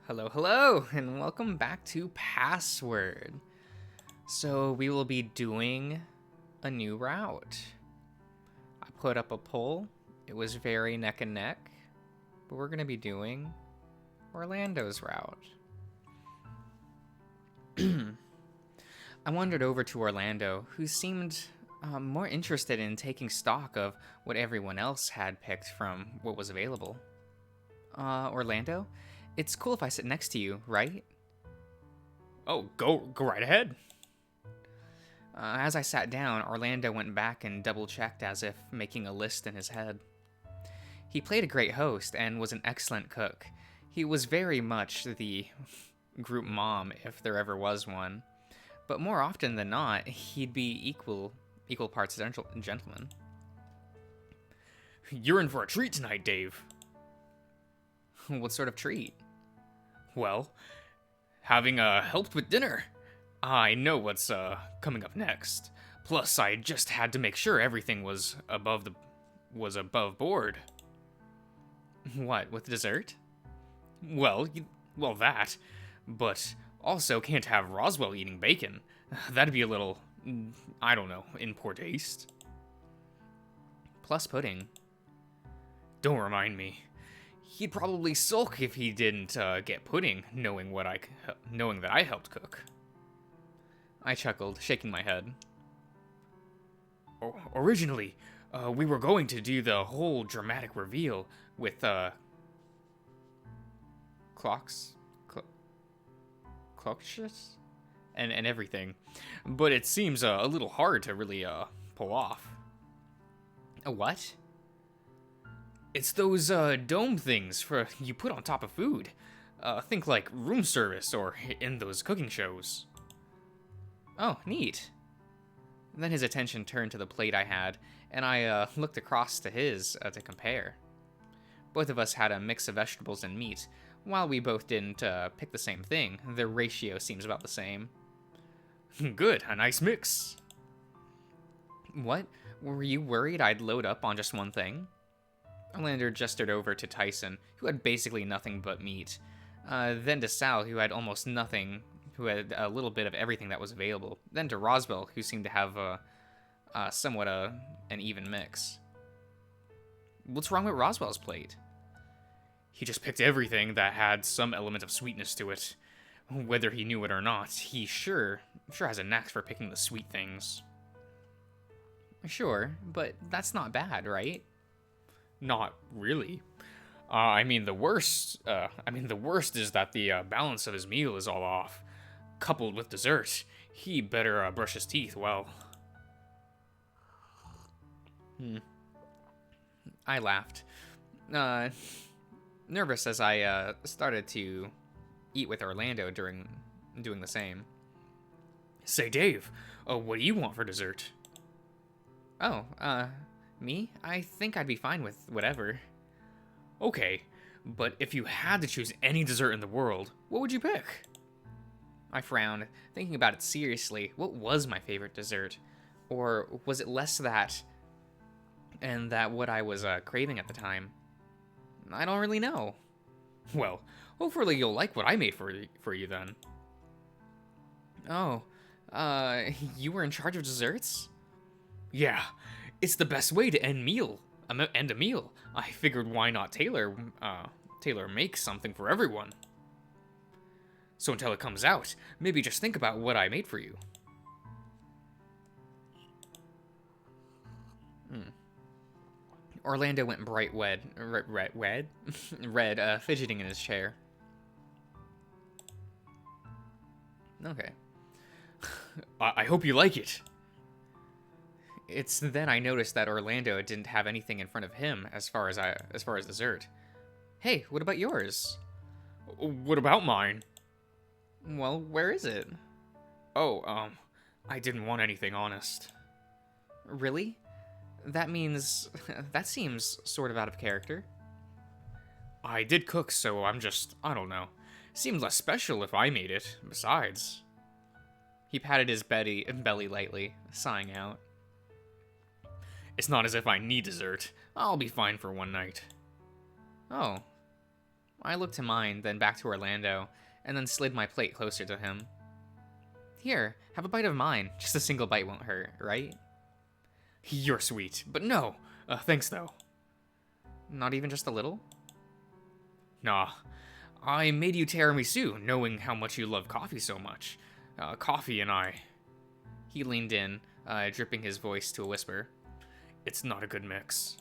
Hello, hello, and welcome back to Password. So, we will be doing a new route. I put up a poll, it was very neck and neck, but we're going to be doing Orlando's route. I wandered over to Orlando, who seemed more interested in taking stock of what everyone else had picked from what was available. Orlando? It's cool if I sit next to you, right? Oh, go right ahead. As I sat down, Orlando went back and double checked as if making a list in his head. He played a great host and was an excellent cook. He was very much the group mom, if there ever was one. But more often than not, he'd be equal parts gentleman. You're in for a treat tonight, Dave. What sort of treat? Well, having helped with dinner. I know what's coming up next. Plus, I just had to make sure everything was above board. What, with dessert? Well, that. But also can't have Roswell eating bacon. That'd be a little, I don't know, in poor taste. Plus pudding. Don't remind me. He'd probably sulk if he didn't get pudding, knowing that I helped cook. I chuckled, shaking my head. Originally, we were going to do the whole dramatic reveal with Clocks? Clockshus? And everything. But it seems a little hard to really pull off. A what? It's those dome things for you put on top of food. Think like room service or in those cooking shows. Oh, neat. Then his attention turned to the plate I had, and I looked across to his to compare. Both of us had a mix of vegetables and meat. While we both didn't pick the same thing, the ratio seems about the same. Good, a nice mix. What? Were you worried I'd load up on just one thing? Orlando gestured over to Tyson, who had basically nothing but meat. Then to Sal, who had almost nothing, who had a little bit of everything that was available. Then to Roswell, who seemed to have somewhat an even mix. What's wrong with Roswell's plate? He just picked everything that had some element of sweetness to it. Whether he knew it or not, he sure has a knack for picking the sweet things. Sure, but that's not bad, right? Not really. The worst is that the balance of his meal is all off. Coupled with dessert, he better brush his teeth well. I laughed. Nervous as I started to eat with Orlando during doing the same. Say, Dave, what do you want for dessert? Oh, me? I think I'd be fine with whatever. Okay, but if you had to choose any dessert in the world, what would you pick? I frowned, thinking about it seriously. What was my favorite dessert? Or was it less that and that what I was craving at the time? I don't really know. Well, hopefully you'll like what I made for you then. Oh, you were in charge of desserts? Yeah, it's the best way to end a meal. I figured why not tailor make something for everyone. So until it comes out, maybe just think about what I made for you. Orlando went bright red, fidgeting in his chair. Okay. I hope you like it. It's then I noticed that Orlando didn't have anything in front of him as far as dessert. Hey, what about yours? What about mine? Well, where is it? Oh, I didn't want anything, honest. Really? That seems sort of out of character. I did cook, so I don't know. Seemed less special if I made it, besides. He patted his belly lightly, sighing out. It's not as if I need dessert. I'll be fine for one night. Oh. I looked to mine, then back to Orlando, and then slid my plate closer to him. Here, have a bite of mine. Just a single bite won't hurt, right? You're sweet, but no. Thanks, though. Not even just a little? Nah. I made you tiramisu, knowing how much you love coffee so much. Coffee and I. He leaned in, dripping his voice to a whisper. It's not a good mix.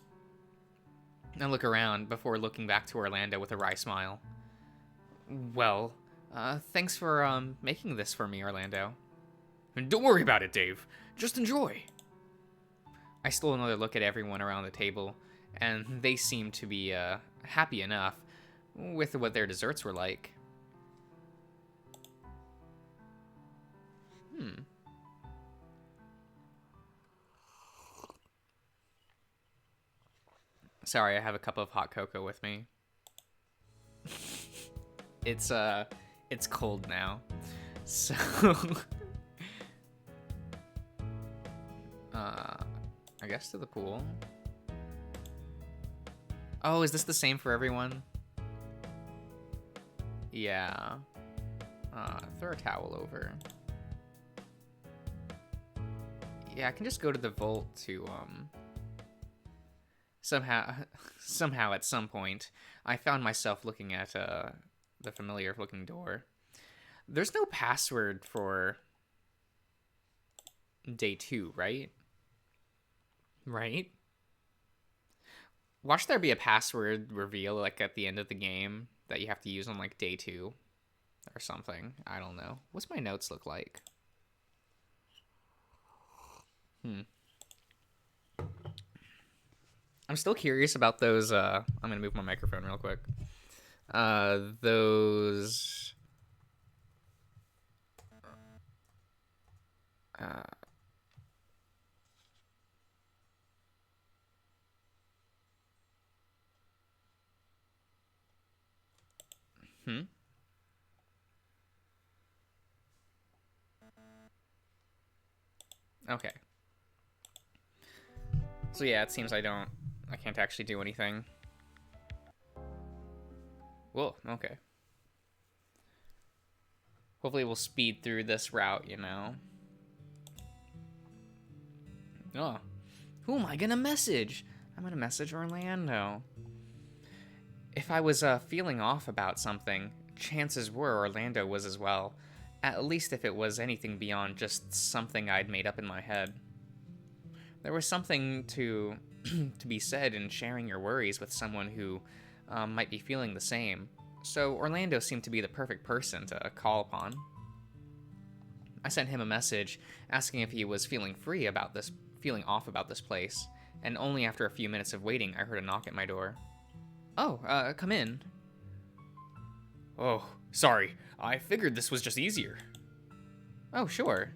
I look around before looking back to Orlando with a wry smile. Well, thanks for, making this for me, Orlando. And don't worry about it, Dave. Just enjoy. I stole another look at everyone around the table, and they seemed to be, happy enough with what their desserts were like. Sorry, I have a cup of hot cocoa with me. It's cold now. So, I guess to the pool. Oh, is this the same for everyone? Yeah. Throw a towel over. Yeah, I can just go to the vault to, somehow at some point, I found myself looking at, the familiar looking door. There's no password for day 2, right? Right? Watch there be a password reveal, like, at the end of the game that you have to use on, like, day 2 or something. I don't know. What's my notes look like? I'm still curious about those, I'm gonna move my microphone real quick. Those... Okay. So yeah, it seems I can't actually do anything. Whoa, okay. Hopefully we'll speed through this route, you know. Oh. Who am I gonna message? I'm gonna message Orlando. If I was feeling off about something, chances were Orlando was as well. At least if it was anything beyond just something I'd made up in my head. There was something to be said in sharing your worries with someone who might be feeling the same. So Orlando seemed to be the perfect person to call upon. I sent him a message asking if he was feeling off about this place, and only after a few minutes of waiting I heard a knock at my door. Oh, come in. Oh, sorry. I figured this was just easier. Oh, sure.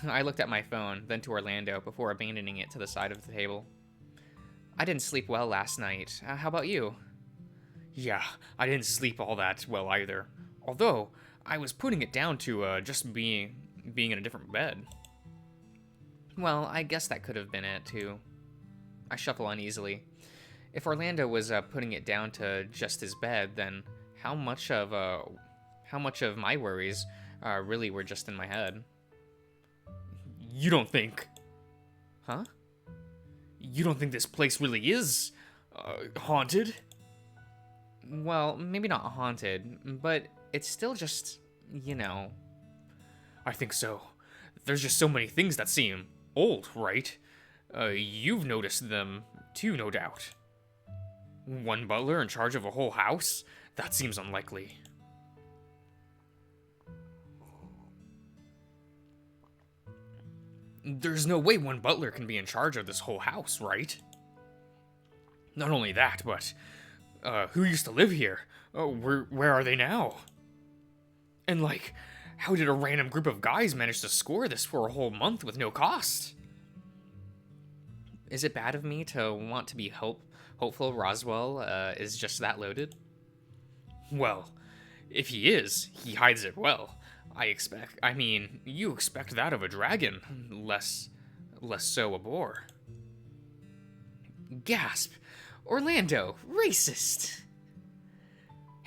I looked at my phone, then to Orlando, before abandoning it to the side of the table. I didn't sleep well last night. How about you? Yeah, I didn't sleep all that well either. Although, I was putting it down to just being in a different bed. Well, I guess that could have been it, too. I shuffle uneasily. If Orlando was putting it down to just his bed, then how much of my worries really were just in my head? You don't think... Huh? You don't think this place really is haunted? Well, maybe not haunted, but it's still just, you know. I think so. There's just so many things that seem old, right? You've noticed them too, no doubt. One butler in charge of a whole house? That seems unlikely. There's no way one butler can be in charge of this whole house, right? Not only that, but who used to live here? Where are they now? And like, how did a random group of guys manage to score this for a whole month with no cost? Is it bad of me to want to be hopeful Roswell is just that loaded? Well, if he is, he hides it well. You expect that of a dragon, less so a boar. Gasp! Orlando, racist!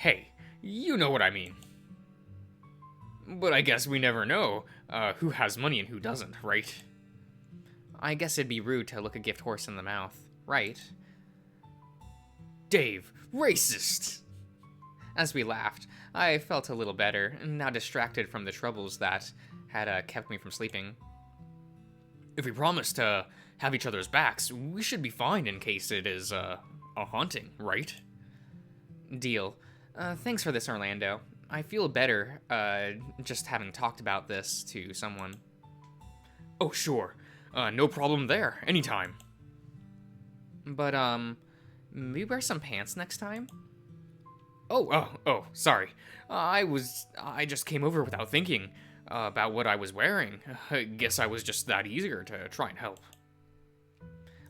Hey, you know what I mean. But I guess we never know who has money and who doesn't, right? I guess it'd be rude to look a gift horse in the mouth, right? Dave, racist! As we laughed, I felt a little better, now distracted from the troubles that had kept me from sleeping. If we promise to have each other's backs, we should be fine in case it is a haunting, right? Deal. Thanks for this, Orlando. I feel better, just having talked about this to someone. Oh, sure. No problem there. Anytime. But, maybe wear some pants next time? Oh, sorry. I just came over without thinking about what I was wearing. I guess I was just that eager to try and help.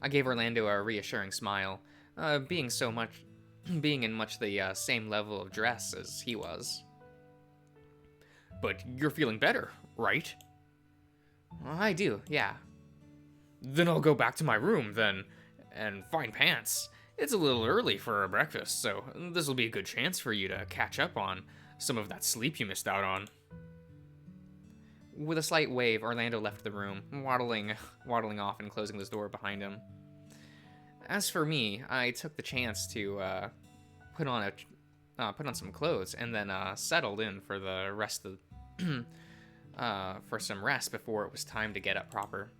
I gave Orlando a reassuring smile, being in much the same level of dress as he was. But you're feeling better, right? I do, yeah. Then I'll go back to my room, then, and find pants. It's a little early for breakfast, so this'll be a good chance for you to catch up on some of that sleep you missed out on. With a slight wave, Orlando left the room, waddling off and closing the door behind him. As for me, I took the chance to put on some clothes and then settled in for the rest of for some rest before it was time to get up proper.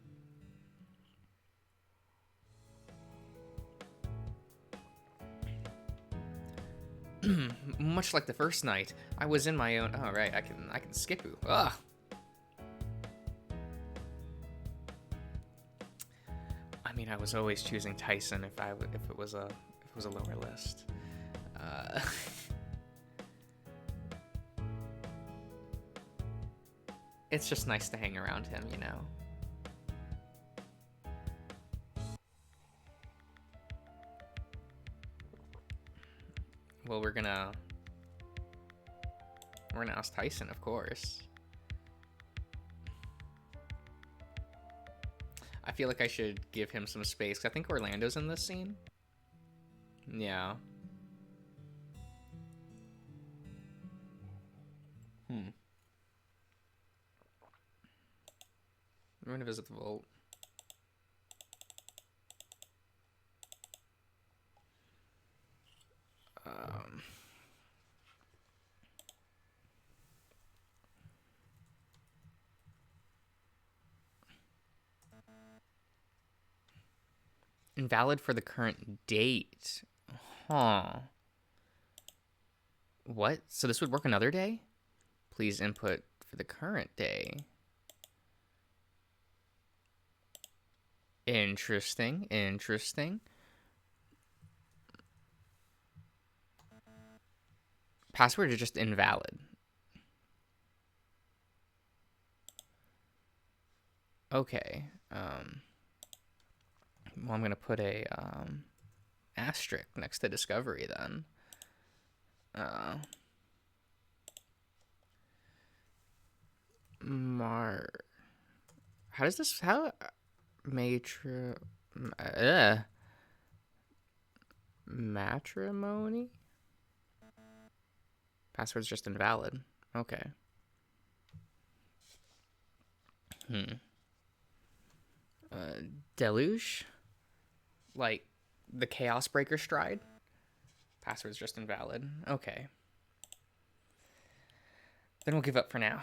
Much like the first night, I was in my own. Oh right, I can skip you. Ugh. I mean, I was always choosing Tyson if it was a lower list. It's just nice to hang around him, you know. Well, we're gonna ask Tyson, of course. I feel like I should give him some space. I think Orlando's in this scene. Yeah. I'm gonna visit the vault. Invalid for the current date. Huh. What? So this would work another day? Please input for the current day. Interesting. Password is just invalid. Okay. Well, I'm gonna put a asterisk next to discovery then. Matrimony? Password's just invalid. Okay. Deluge? Like the Chaos Breaker stride? Password's just invalid. Okay. Then we'll give up for now.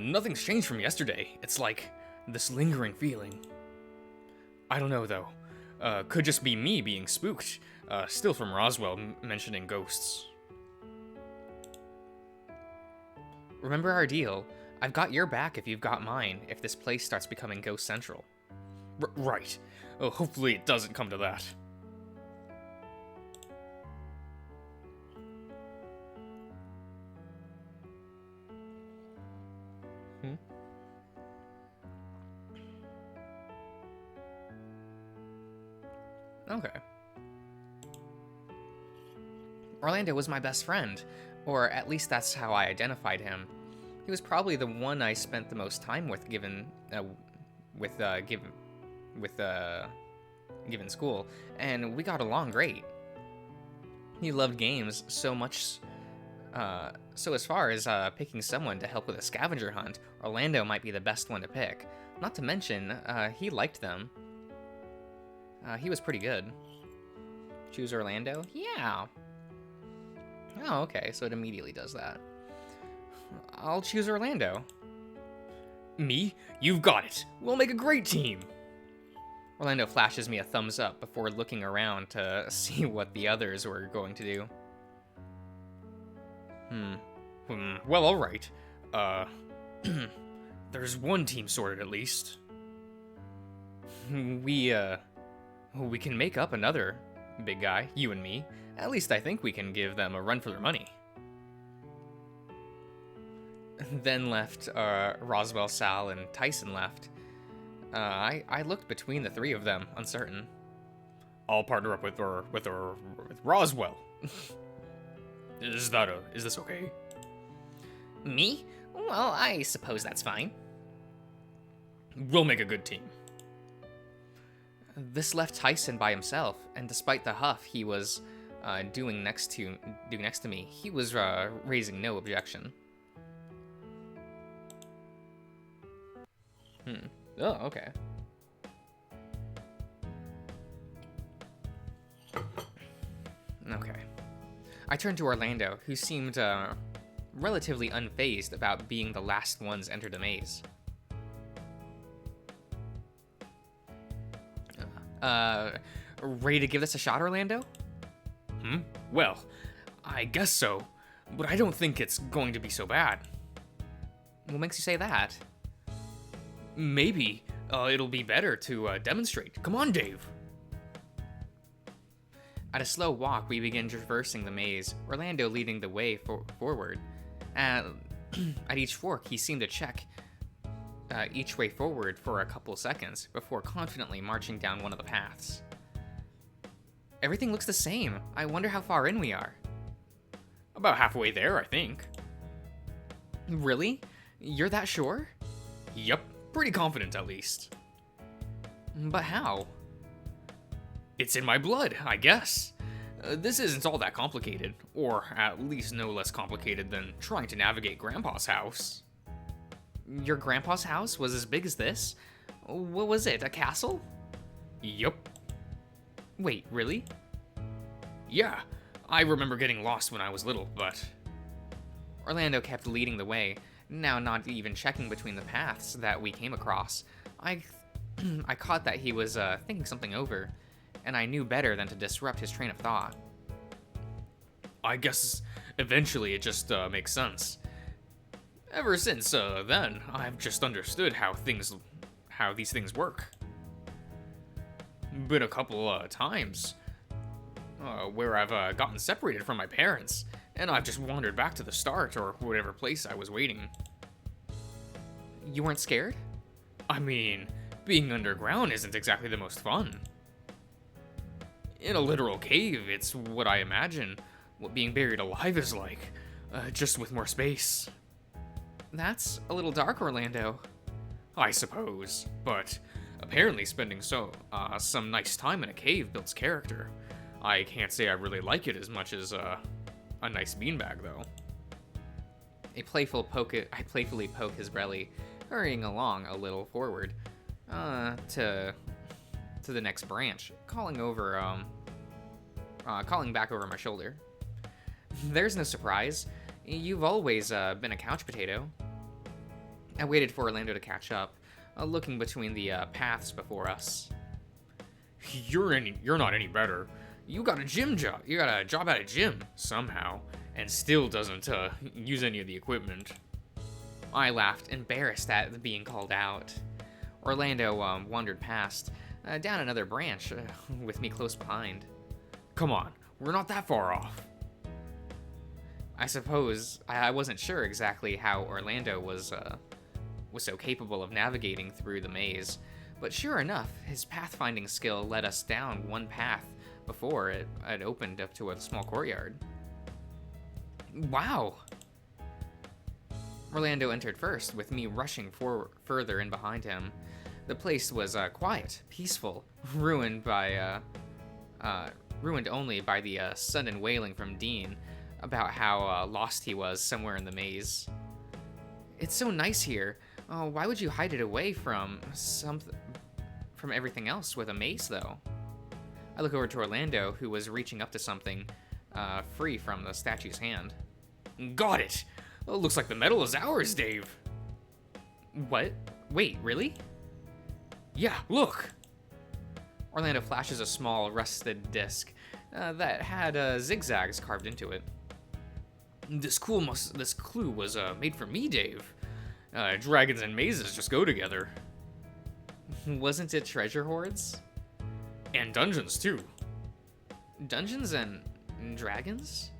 Nothing's changed from yesterday. It's like this lingering feeling. I don't know, though. Could just be me being spooked. Still from Roswell mentioning ghosts. Remember our deal. I've got your back if you've got mine, if this place starts becoming Ghost Central. Right. Hopefully it doesn't come to that. Okay. Orlando was my best friend, or at least that's how I identified him. He was probably the one I spent the most time with given school, and we got along great. He loved games so much, so as far as picking someone to help with a scavenger hunt, Orlando might be the best one to pick. Not to mention, he liked them. He was pretty good. Choose Orlando? Yeah. Oh, okay, so it immediately does that. I'll choose Orlando. Me? You've got it. We'll make a great team. Orlando flashes me a thumbs up before looking around to see what the others were going to do. Well, alright. There's one team sorted at least. We can make up another, big guy, you and me. At least I think we can give them a run for their money. Then left Roswell, Sal, and Tyson left. I looked between the three of them, uncertain. I'll partner up with Roswell. Is this okay? Me? Well, I suppose that's fine. We'll make a good team. This left Tyson by himself, and despite the huff he was doing next to me, he was raising no objection. Oh, okay. Okay. I turned to Orlando, who seemed relatively unfazed about being the last ones entered the maze. Ready to give this a shot, Orlando? Well, I guess so, but I don't think it's going to be so bad. What makes you say that? Maybe it'll be better to demonstrate. Come on, Dave. At a slow walk, we begin traversing the maze, Orlando leading the way forward. At each fork, he seemed to check each way forward for a couple seconds before confidently marching down one of the paths. Everything looks the same. I wonder how far in we are. About halfway there, I think. Really? You're that sure? Yep, pretty confident at least. But how? It's in my blood, I guess. This isn't all that complicated, or at least no less complicated than trying to navigate Grandpa's house. Your grandpa's house was as big as this? What was it, a castle? Yup. Wait, really? Yeah, I remember getting lost when I was little, but... Orlando kept leading the way, now not even checking between the paths that we came across. I caught that he was thinking something over, and I knew better than to disrupt his train of thought. I guess eventually it just makes sense. Ever since then, I've just understood how these things work. Been a couple times where I've gotten separated from my parents, and I've just wandered back to the start or whatever place I was waiting. You weren't scared? I mean, being underground isn't exactly the most fun. In a literal cave, it's what I imagine what being buried alive is like, just with more space. That's a little dark, Orlando. I suppose, but apparently spending some nice time in a cave builds character. I can't say I really like it as much as a nice beanbag, though. I playfully poke his belly, hurrying along a little forward, to the next branch, calling back over my shoulder. There's no surprise. You've always been a couch potato. I waited for Orlando to catch up, looking between the paths before us. You're not any better. You got a job. You got a job at a gym somehow, and still doesn't use any of the equipment. I laughed, embarrassed at being called out. Orlando wandered past, down another branch, with me close behind. Come on, we're not that far off. I suppose I wasn't sure exactly how Orlando was so capable of navigating through the maze, but sure enough, his pathfinding skill led us down one path before it opened up to a small courtyard. Wow. Orlando entered first, with me rushing further in behind him. The place was quiet, peaceful, ruined only by the sudden wailing from Dean about how lost he was somewhere in the maze. It's so nice here. Oh, why would you hide it away from everything else with a maze, though? I look over to Orlando, who was reaching up to something, free from the statue's hand. Got it! Oh, looks like the medal is ours, Dave. What? Wait, really? Yeah, look! Orlando flashes a small, rusted disc that had zigzags carved into it. This clue was made for me, Dave. Dragons and mazes just go together. Wasn't it treasure hoards? And dungeons, too. Dungeons and dragons?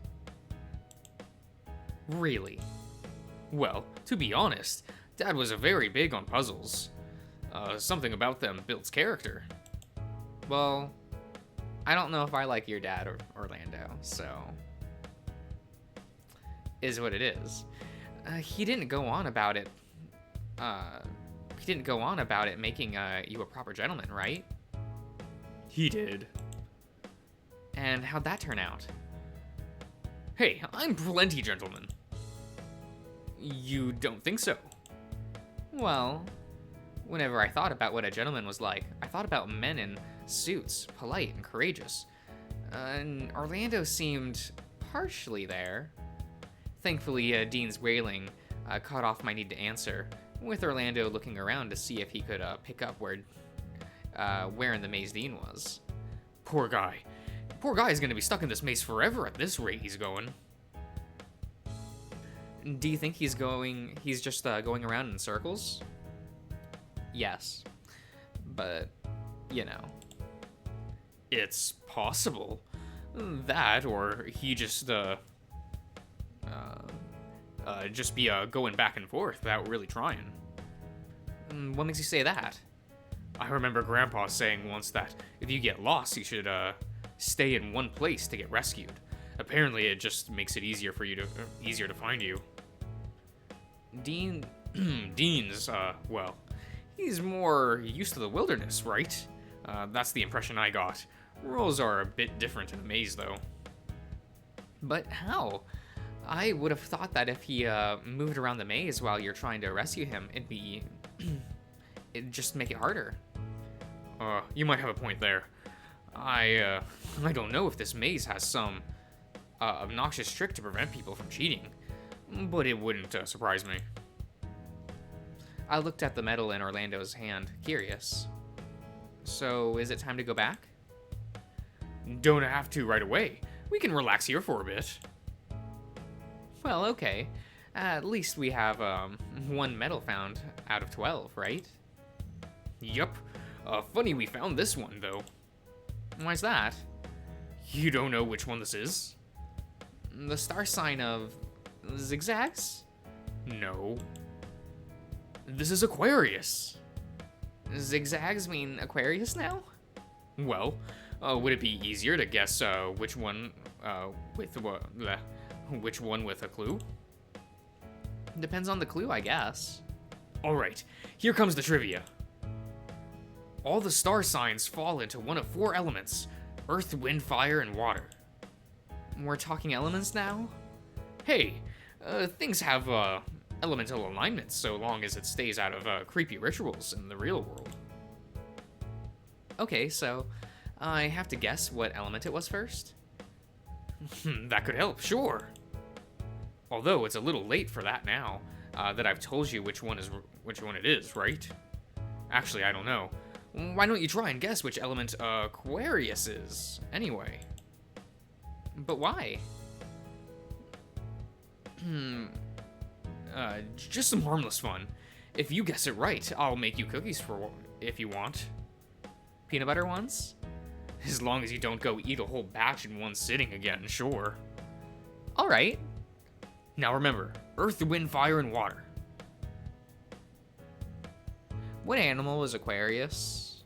Really? Well, to be honest, Dad was very big on puzzles. Something about them builds character. Well, I don't know if I like your dad or Orlando, so... is what it is. He didn't go on about it. Making you a proper gentleman, right? He did. And how'd that turn out? Hey, I'm plenty gentleman. You don't think so? Well, whenever I thought about what a gentleman was like, I thought about men in suits, polite and courageous. And Orlando seemed partially there. Thankfully, Dean's wailing cut off my need to answer, with Orlando looking around to see if he could pick up where in the maze Dean was. Poor guy. Poor guy is gonna be stuck in this maze forever at this rate he's going. Do you think he's just going around in circles? Yes. But, you know. It's possible. That, or he just be going back and forth without really trying. What makes you say that? I remember Grandpa saying once that if you get lost, you should stay in one place to get rescued. Apparently, it just makes it easier to find you. Dean's, well, he's more used to the wilderness, right? That's the impression I got. Rules are a bit different in the maze, though. But how? I would have thought that if he moved around the maze while you're trying to rescue him, it'd just make it harder. You might have a point there. I don't know if this maze has some obnoxious trick to prevent people from cheating, but it wouldn't surprise me. I looked at the medal in Orlando's hand, curious. So, is it time to go back? Don't have to right away. We can relax here for a bit. Well, okay. At least we have one medal found out of 12, right? Yup. Funny we found this one, though. Why's that? You don't know which one this is? The star sign of zigzags? No. This is Aquarius. Zigzags mean Aquarius now? Well, would it be easier to guess which one with a clue? Depends on the clue, I guess. All right, here comes the trivia. All the star signs fall into one of 4 elements: earth, wind, fire, and water. We're talking elements now? Hey, things have elemental alignments so long as it stays out of creepy rituals in the real world. Okay, so I have to guess what element it was first? That could help, sure. Although it's a little late for that now, that I've told you which one it is, right? Actually, I don't know. Why don't you try and guess which element Aquarius is, anyway? But why? Just some harmless fun. If you guess it right, I'll make you cookies if you want. Peanut butter ones? As long as you don't go eat a whole batch in one sitting again, sure. Alright. Now remember, earth, wind, fire, and water. What animal was Aquarius?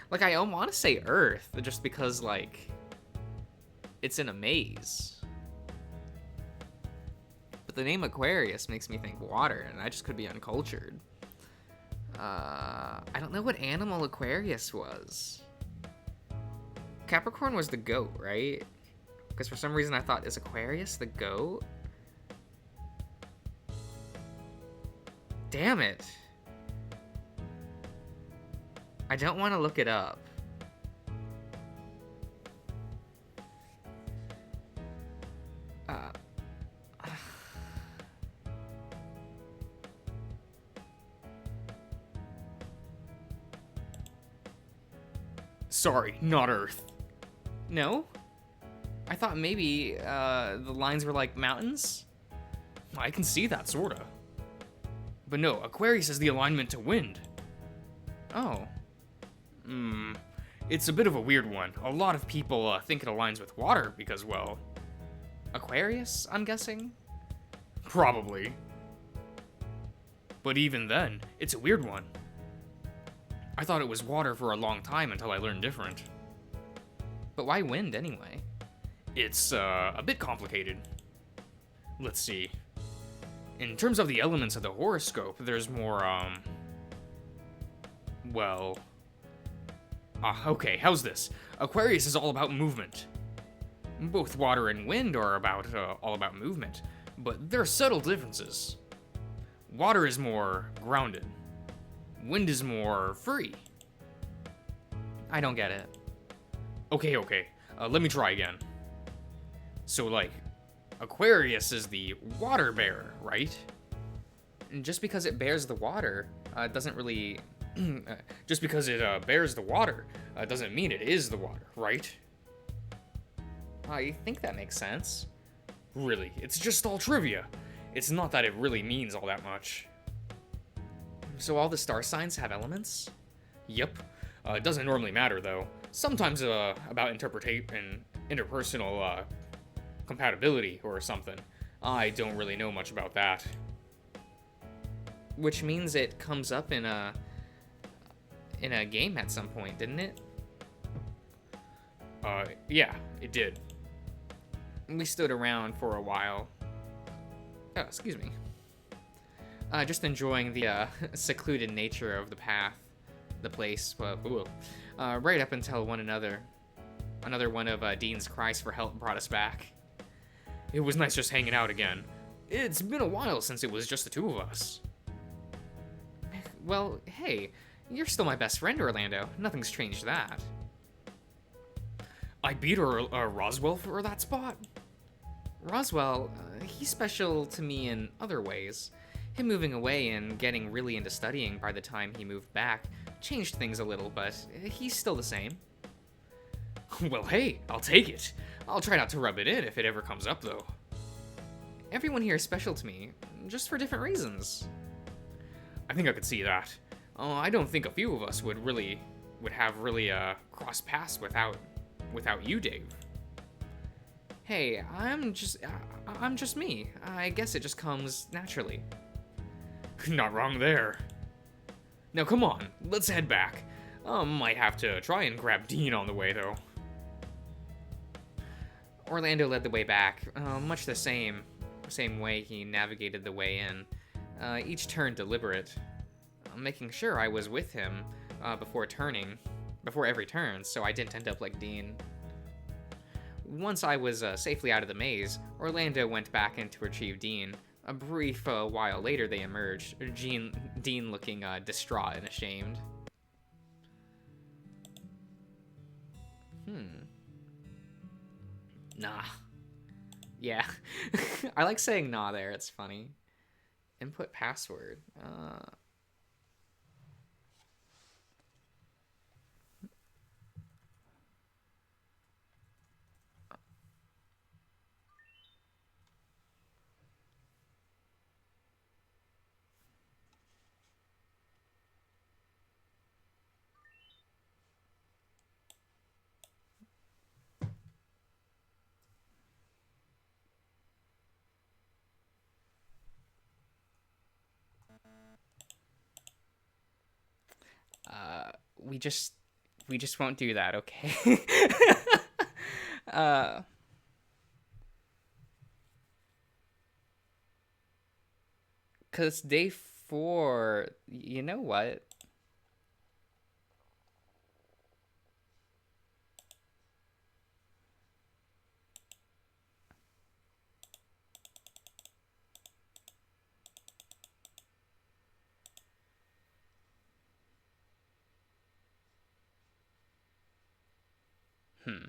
Like, I don't want to say Earth, just because, like, it's in a maze. But the name Aquarius makes me think water, and I just could be uncultured. I don't know what animal Aquarius was. Capricorn was the goat, right? Because for some reason I thought, is Aquarius the goat? Damn it. I don't want to look it up. Sorry, not Earth. No? I thought maybe the lines were like mountains? I can see that, sorta. But no, Aquarius is the alignment to wind. Oh. It's a bit of a weird one. A lot of people think it aligns with water because, well... Aquarius, I'm guessing? Probably. But even then, it's a weird one. I thought it was water for a long time until I learned different. But why wind anyway? It's a bit complicated. Let's see. In terms of the elements of the horoscope, there's more, well... okay, how's this? Aquarius is all about movement. Both water and wind are all about movement, but there are subtle differences. Water is more grounded. Wind is more free. I don't get it. Okay. Let me try again. So, like, Aquarius is the water bearer, right? Just because it bears the water doesn't really... Just because it bears the water doesn't mean it is the water, right? I think that makes sense. Really, it's just all trivia. It's not that it really means all that much. So all the star signs have elements? Yep. It doesn't normally matter, though. Sometimes about interpersonal compatibility or something. I don't really know much about that. Which means it comes up in a game at some point, didn't it? Yeah, it did. We stood around for a while. Oh, excuse me. Just enjoying the secluded nature of the path, the place, right up until another one of Dean's cries for help brought us back. It was nice just hanging out again. It's been a while since it was just the two of us. Well, hey, you're still my best friend, Orlando. Nothing's changed that. I beat Roswell for that spot. Roswell, he's special to me in other ways. Him moving away and getting really into studying by the time he moved back changed things a little, but he's still the same. Well, hey, I'll take it. I'll try not to rub it in if it ever comes up, though. Everyone here is special to me, just for different reasons. I think I could see that. I don't think a few of us would have crossed paths without you, Dave. Hey, I'm just me. I guess it just comes naturally. Not wrong there. Now come on, let's head back. Might have to try and grab Dean on the way, though. Orlando led the way back, much the same way he navigated the way in. Each turn deliberate, making sure I was with him before every turn, so I didn't end up like Dean. Once I was safely out of the maze, Orlando went back in to retrieve Dean. A brief while later, they emerged, Dean looking distraught and ashamed. Nah. Yeah. I like saying nah there, it's funny. Input password. We just We just won't do that, okay? uh, cause day 4. You know what? Hmm.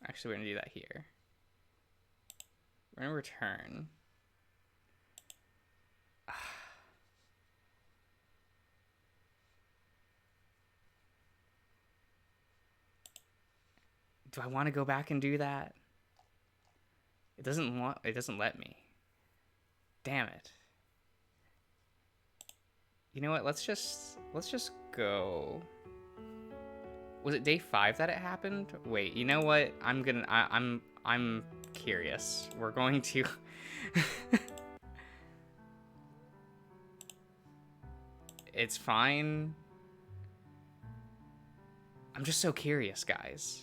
Actually, we're gonna do that here. We're gonna return. Do I want to go back and do that? It doesn't let me. Damn it. You know what? Let's just go. Was it day 5 that it happened? Wait, you know what? I'm curious. We're going to It's fine. I'm just so curious, guys.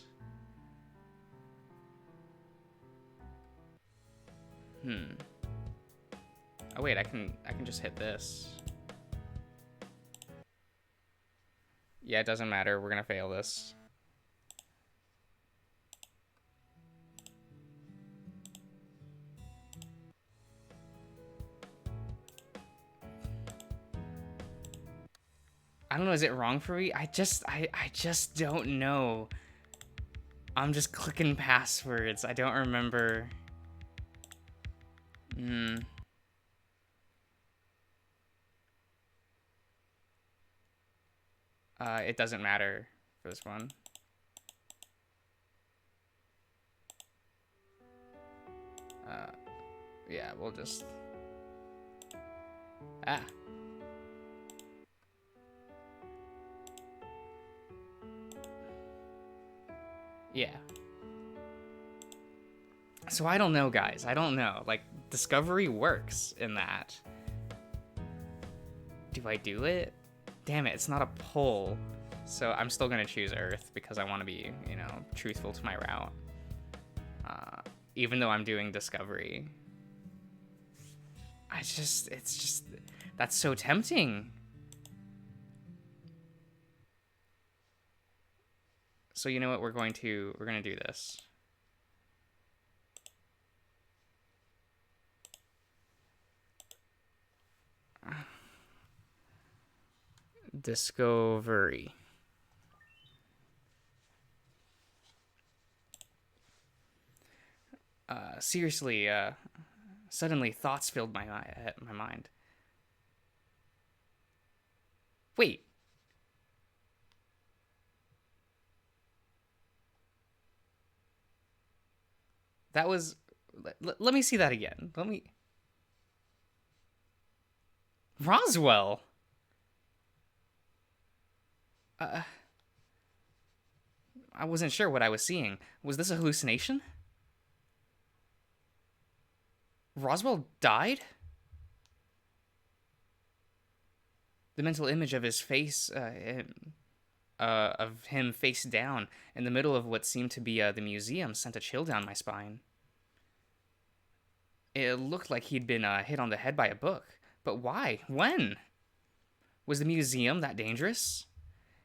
Oh wait, I can just hit this. Yeah, it doesn't matter. We're gonna fail this. I don't know, is it wrong for me? I just don't know. I'm just clicking passwords. I don't remember. It doesn't matter for this one. Yeah, we'll just... Ah. Yeah. So I don't know, guys. I don't know. Like, Discovery works in that. Do I do it? Damn it, it's not a poll. So I'm still gonna choose Earth because I want to be, you know, truthful to my route. Even though I'm doing Discovery. It's just, that's so tempting. So you know what, we're gonna do this. Discovery. Seriously, suddenly thoughts filled my mind. Wait. That was... Let me see that again. Let me... Roswell! I wasn't sure what I was seeing. Was this a hallucination? Roswell died? The mental image of his face, of him face down in the middle of what seemed to be the museum sent a chill down my spine. It looked like he'd been hit on the head by a book. But why? When? Was the museum that dangerous?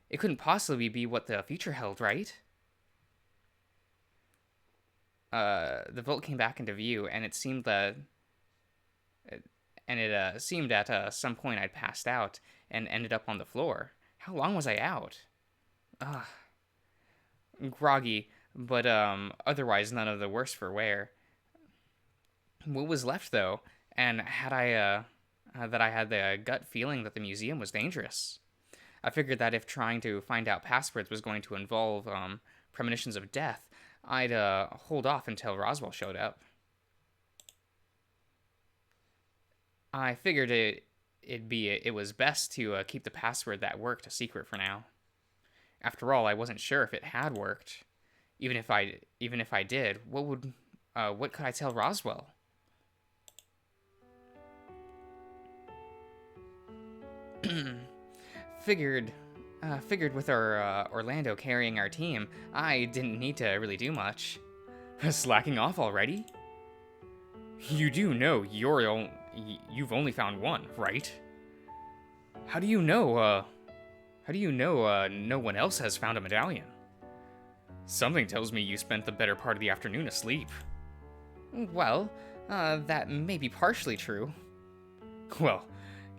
It couldn't possibly be what the future held, right? The vault came back into view, and it seemed that... it seemed at some point I'd passed out and ended up on the floor. How long was I out? Ugh. Groggy, but otherwise none of the worse for wear. What was left, though, and had I had the gut feeling that the museum was dangerous. I figured that if trying to find out passwords was going to involve premonitions of death, I'd hold off until Roswell showed up. I figured it was best to keep the password that worked a secret for now. After all, I wasn't sure if it had worked. Even if I did, what could I tell Roswell? Figured, figured with our Orlando carrying our team, I didn't need to really do much. Slacking off already? You do know you've only found one, right? How do you know, no one else has found a medallion? Something tells me you spent the better part of the afternoon asleep. Well, that may be partially true. Well,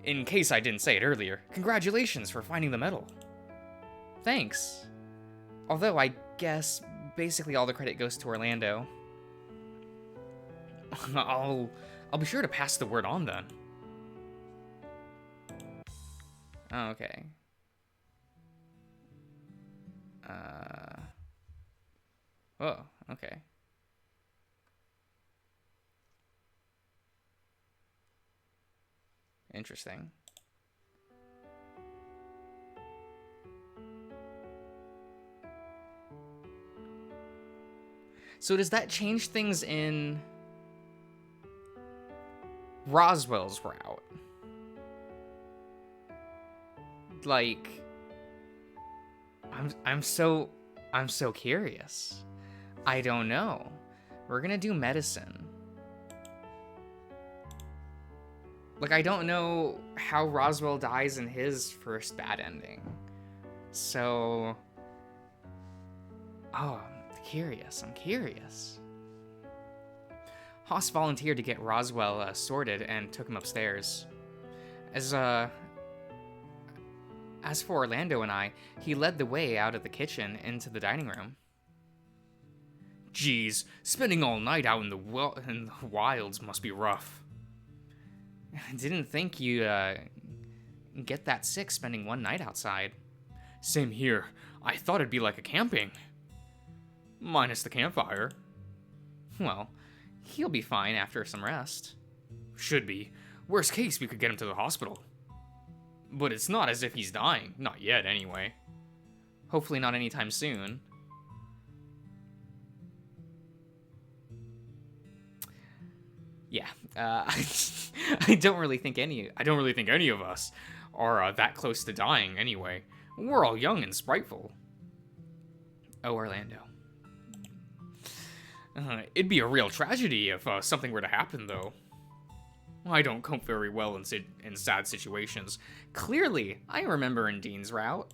in case I didn't say it earlier, congratulations for finding the medal. Thanks. Although I guess basically all the credit goes to Orlando. I'll be sure to pass the word on then. Okay. Oh, okay. Interesting. So does that change things in Roswell's route? Like, I'm so curious. I don't know. We're gonna do medicine. Like, I don't know how Roswell dies in his first bad ending. So, oh, I'm curious. Haas volunteered to get Roswell sorted and took him upstairs. As for Orlando and I, he led the way out of the kitchen into the dining room. Geez, spending all night out in the wilds must be rough. I didn't think you'd get that sick spending one night outside. Same here. I thought it'd be like a camping. Minus the campfire. Well, he'll be fine after some rest. Should be. Worst case, we could get him to the hospital. But it's not as if he's dying. Not yet, anyway. Hopefully not anytime soon. Yeah, I don't really think any of us are that close to dying anyway. We're all young and spriteful. Oh, Orlando. It'd be a real tragedy if something were to happen, though. I don't cope very well in sad situations. Clearly, I remember in Dean's route.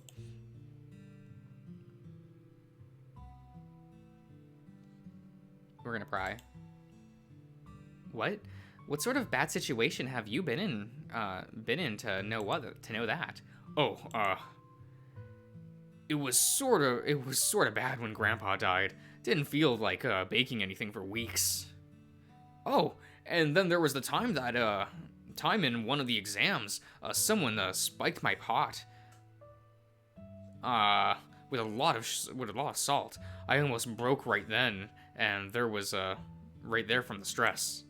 We're gonna pry. What? What sort of bad situation have you been in to know that? Oh, it was sort of bad when Grandpa died. Didn't feel like baking anything for weeks. Oh, and then there was the time in one of the exams, someone spiked my pot. With a lot of salt. I almost broke right then, and there was right there from the stress.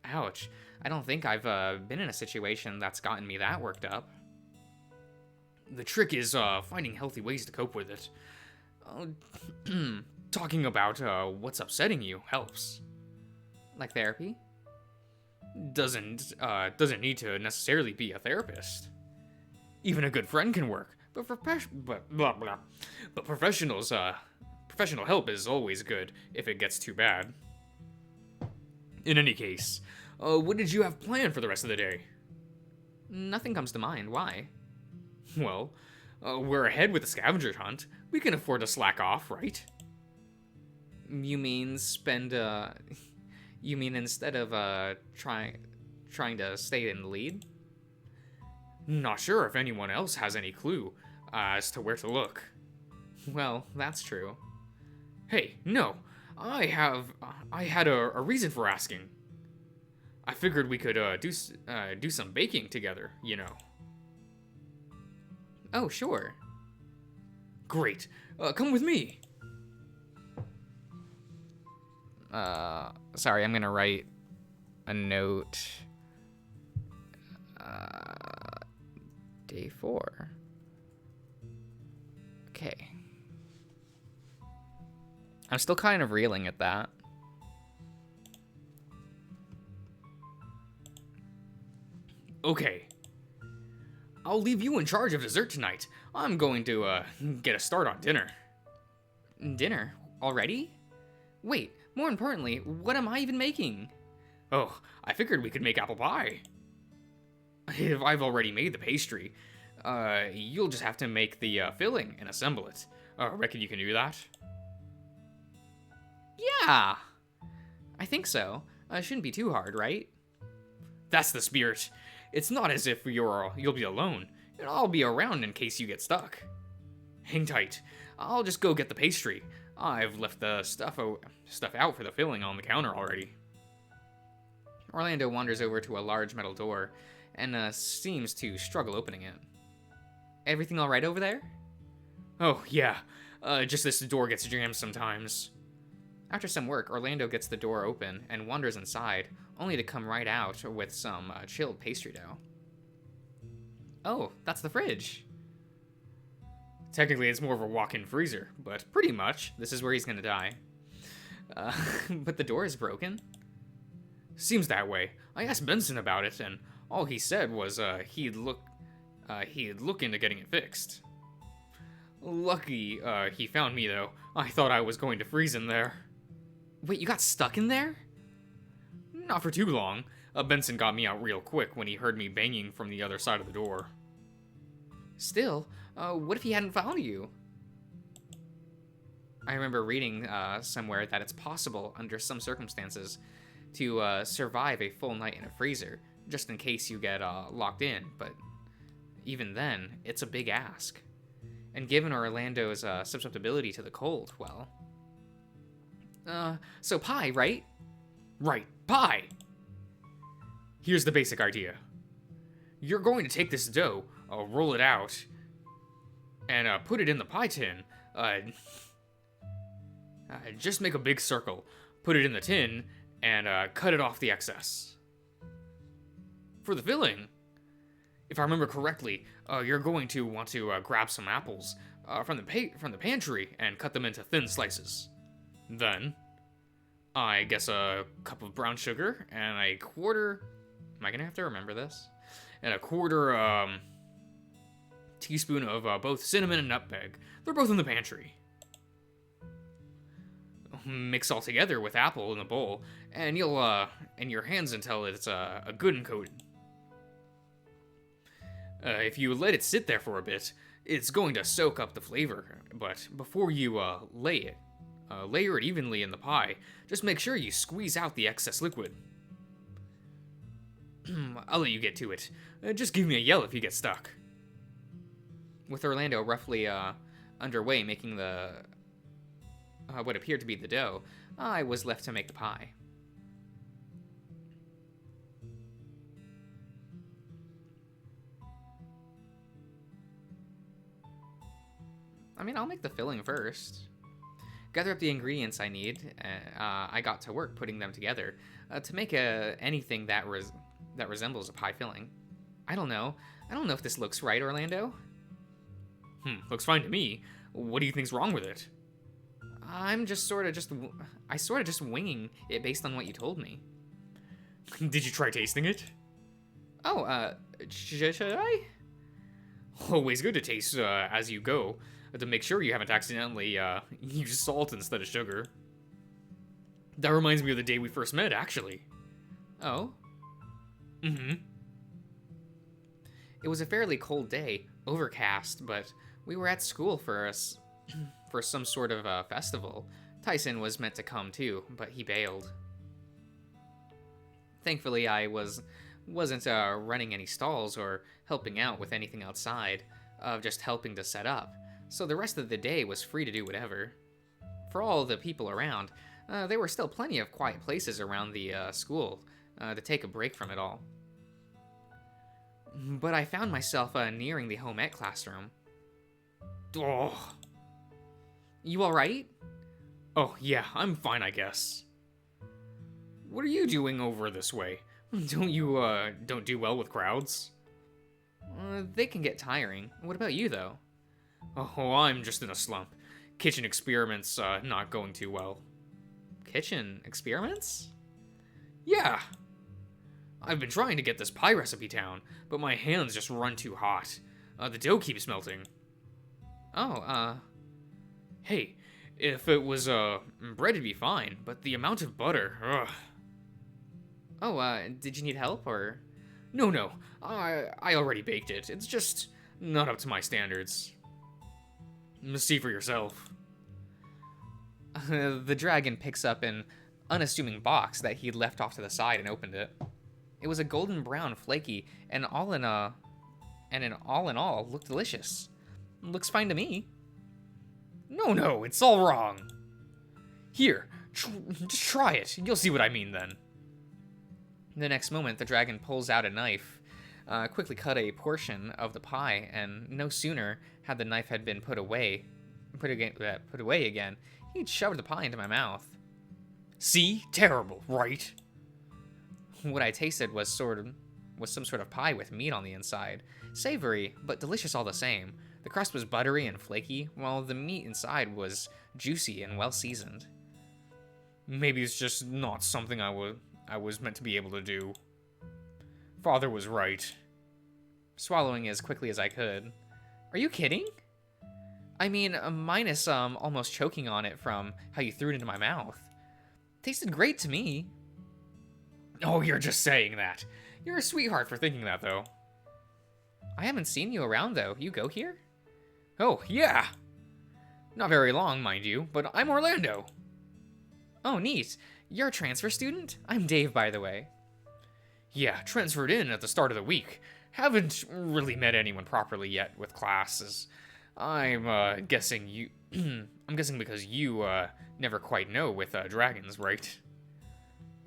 Ouch. I don't think I've been in a situation that's gotten me that worked up. The trick is finding healthy ways to cope with it. Talking about what's upsetting you helps. Like therapy? Doesn't need to necessarily be a therapist. Even a good friend can work, but professional help is always good if it gets too bad. In any case, what did you have planned for the rest of the day? Nothing comes to mind. Why? Well, we're ahead with the scavenger hunt. We can afford to slack off, right? You mean instead of trying to stay in the lead? Not sure if anyone else has any clue as to where to look. Well, that's true. Hey, no. I had a reason for asking. I figured we could do some baking together, you know. Oh, sure. Great. Come with me. Sorry, I'm gonna write a note. Day 4. Okay. I'm still kind of reeling at that. Okay. I'll leave you in charge of dessert tonight. I'm going to, get a start on dinner. Dinner? Already? Wait, more importantly, what am I even making? Oh, I figured we could make apple pie. If I've already made the pastry, you'll just have to make the filling and assemble it. Reckon you can do that? Yeah! I think so. Shouldn't be too hard, right? That's the spirit. It's not as if you'll be alone, and I'll be around in case you get stuck. Hang tight. I'll just go get the pastry. I've left the stuff out for the filling on the counter already. Orlando wanders over to a large metal door and seems to struggle opening it. Everything all right over there? Oh, yeah. Just this door gets jammed sometimes. After some work, Orlando gets the door open and wanders inside, only to come right out with some chilled pastry dough. Oh, that's the fridge. Technically, it's more of a walk-in freezer, but pretty much. This is where he's gonna die. But the door is broken? Seems that way. I asked Benson about it, and all he said was he'd look into getting it fixed. Lucky he found me, though. I thought I was going to freeze in there. Wait, you got stuck in there? Not for too long. Benson got me out real quick when he heard me banging from the other side of the door. Still, what if he hadn't found you? I remember reading somewhere that it's possible, under some circumstances, to survive a full night in a freezer, just in case you get locked in, but even then, it's a big ask. And given Orlando's susceptibility to the cold, well... so pie, right? Right, pie! Here's the basic idea. You're going to take this dough, roll it out, and put it in the pie tin. Just make a big circle, put it in the tin, and cut it off the excess. For the filling, if I remember correctly, you're going to want to grab some apples from the pantry and cut them into thin slices. Then, I guess a cup of brown sugar and a quarter... Am I gonna have to remember this? And a quarter teaspoon of both cinnamon and nutmeg. They're both in the pantry. Mix all together with apple in the bowl, and you'll in your hands until it's good and coated. If you let it sit there for a bit, it's going to soak up the flavor. But before you layer it evenly in the pie, just make sure you squeeze out the excess liquid. I'll let you get to it. Just give me a yell if you get stuck. With Orlando roughly underway making the what appeared to be the dough, I was left to make the pie. I mean, I'll make the filling first. Gather up the ingredients I need. I got to work putting them together to make anything that resembles a pie filling. I don't know if this looks right, Orlando. Looks fine to me. What do you think's wrong with it? I'm just winging it based on what you told me. Did you try tasting it? Oh, should I? Always good to taste as you go, to make sure you haven't accidentally used salt instead of sugar. That reminds me of the day we first met, actually. Oh? Mm-hmm. It was a fairly cold day, overcast, but we were at school for some sort of festival. Tyson was meant to come too, but he bailed. Thankfully, I wasn't running any stalls or helping out with anything outside, just helping to set up, so the rest of the day was free to do whatever. For all the people around, there were still plenty of quiet places around the school to take a break from it all. But I found myself nearing the home ec classroom. Oh. You alright? Oh, yeah, I'm fine, I guess. What are you doing over this way? Don't you, don't do well with crowds? They can get tiring. What about you, though? Oh, I'm just in a slump. kitchen experiments, not going too well. Kitchen experiments? Yeah. I've been trying to get this pie recipe down, but my hands just run too hot. The dough keeps melting. Oh, Hey, if it was, bread, it'd be fine, but the amount of butter, ugh. Oh, did you need help, or? No, I already baked it. It's just not up to my standards. See for yourself. The dragon picks up an unassuming box that he'd left off to the side and opened it. It was a golden brown, flaky, and all in all looked delicious. Looks fine to me. No, it's all wrong. Here, just try it. You'll see what I mean then. The next moment, the dragon pulls out a knife, quickly cut a portion of the pie, and no sooner had the knife had been put away again, he'd shoved the pie into my mouth. See? Terrible, right? What I tasted was some sort of pie with meat on the inside. Savory, but delicious all the same. The crust was buttery and flaky, while the meat inside was juicy and well seasoned. Maybe it's just not something I was meant to be able to do. Father was right. Swallowing as quickly as I could. Are you kidding? I mean, minus almost choking on it from how you threw it into my mouth. Tasted great to me. Oh, you're just saying that. You're a sweetheart for thinking that, though. I haven't seen you around, though. You go here? Oh, yeah. Not very long, mind you, but I'm Orlando. Oh, neat. You're a transfer student? I'm Dave, by the way. Yeah, transferred in at the start of the week. Haven't really met anyone properly yet with classes. I'm guessing you... I'm guessing because you, never quite know with, dragons, right?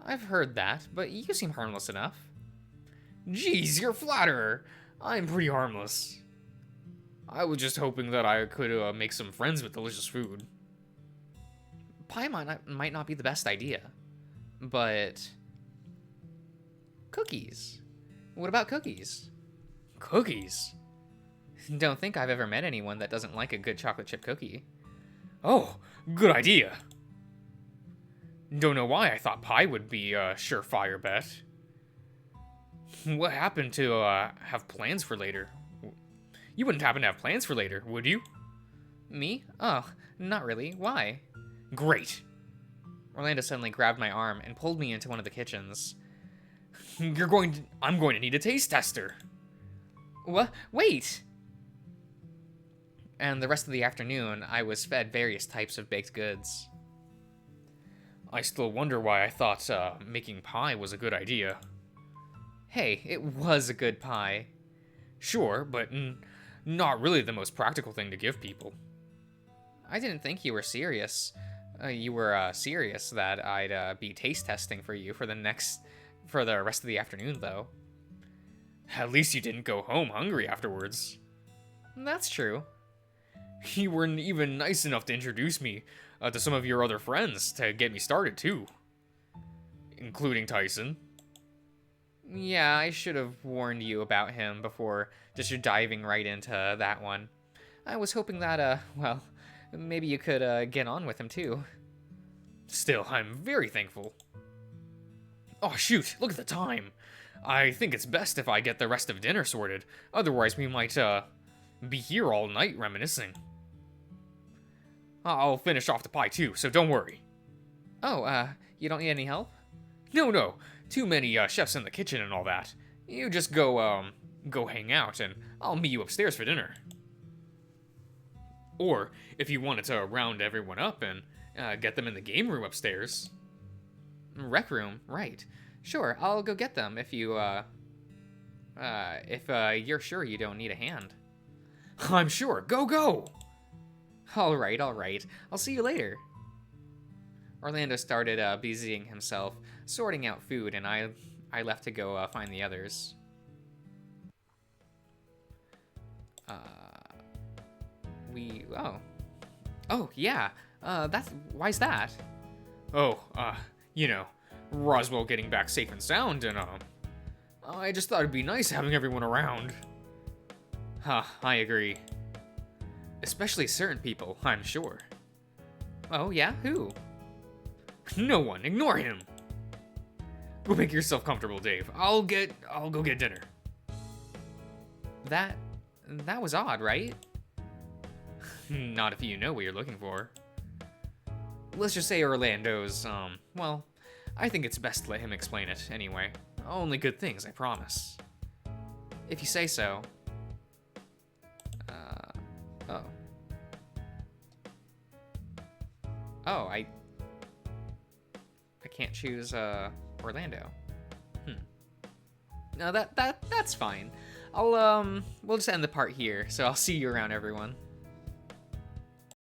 I've heard that, but you seem harmless enough. Jeez, you're a flatterer. I'm pretty harmless. I was just hoping that I could, make some friends with delicious food. Pie might not be the best idea, but... Cookies. What about cookies? Cookies? Don't think I've ever met anyone that doesn't like a good chocolate chip cookie. Oh, good idea. Don't know why I thought pie would be a surefire bet. What happened to have plans for later? You wouldn't happen to have plans for later, would you? Me? Oh, not really. Why? Great. Orlando suddenly grabbed my arm and pulled me into one of the kitchens. I'm going to need a taste tester. What? Wait! And the rest of the afternoon, I was fed various types of baked goods. I still wonder why I thought making pie was a good idea. Hey, it was a good pie. Sure, but not really the most practical thing to give people. I didn't think you were serious. You were serious that I'd be taste testing for you for the rest of the afternoon, though. At least you didn't go home hungry afterwards. That's true. You weren't even nice enough to introduce me to some of your other friends to get me started, too. Including Tyson. Yeah, I should have warned you about him before just diving right into that one. I was hoping that, well, maybe you could get on with him, too. Still, I'm very thankful. Oh, shoot, look at the time. I think it's best if I get the rest of dinner sorted. Otherwise, we might, be here all night reminiscing. I'll finish off the pie, too, so don't worry. Oh, you don't need any help? No. Too many, chefs in the kitchen and all that. You just go hang out, and I'll meet you upstairs for dinner. Or, if you wanted to round everyone up and, get them in the game room upstairs. Rec room, right. Sure, I'll go get them if you're sure you don't need a hand. I'm sure. Go! All right. I'll see you later. Orlando started busying himself, sorting out food, and I left to go find the others. Oh, yeah. Why's that? Oh, Roswell getting back safe and sound, and, I just thought it'd be nice having everyone around. I agree. Especially certain people, I'm sure. Oh, yeah? Who? No one. Ignore him. Go make yourself comfortable, Dave. I'll go get dinner. That was odd, right? Not if you know what you're looking for. Let's just say Orlando's, well, I think it's best to let him explain it anyway. Only good things, I promise. If you say so. Oh. Oh, I can't choose, Orlando. No, that's fine. We'll just end the part here, so I'll see you around, everyone.